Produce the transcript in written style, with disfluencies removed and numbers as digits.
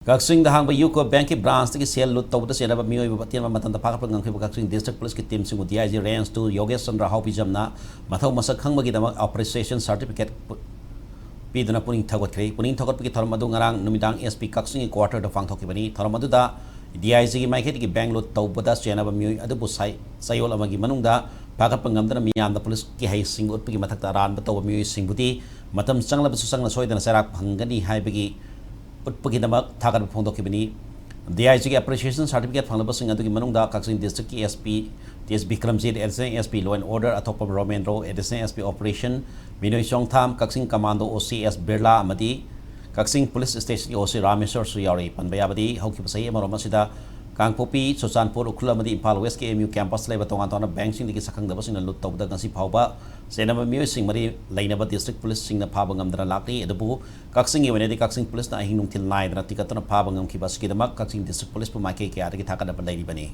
Kakching the hang Yuko Bank branch the sale lut to the sale of Mio Batima Matan the Park Kakching District Police team with the IG range to Yogesh Sandra Hopi Jamna, Matho Masakang Magidama appreciation certificate Pidana Puning Tawatri, Puning Tawatki Tormadungarang, Numidang SP Kakching quarter the Fangtokibani, Tormaduda, the IG Mikey Bank lut to Buddha Siena Mu Adubusai, Sayola Magi Manunda, Pakapangam Mian the police Kihai Singut Pigimataran, but over Mu Singbuti, Matam Sangla Susang Soy and Sarak Hangani Haibigi. Paginamak Takan Pondokibini, the IG appreciation certificate from the Busing and Manunda, Kakching District SP, TSB Kramzid, SP Law and Order, at top of Roman Row, SP Operation, Minoy Song Tam, Kakching Commando OCS Birla Amadi, Kakching Police Station OC Ramesor Suyari, Panbayabadi, Hokipasay, Maromasida, Kang Popi, Sosanpur, Ukulamadi, Pal West KMU campus, Lebaton, Banks in the Sakang, the Busing and Luto, the Gansi Pauba, Senama Musing Mari, Lainaba District Police, Sing the Pabangam Laki, Edabu, Kakching, when the Kakching Police, I think till night, Ratikatan Pabangam Kibaski, the Mak, Kakching District Police, Pumaki, Ataka, the Lady Bani.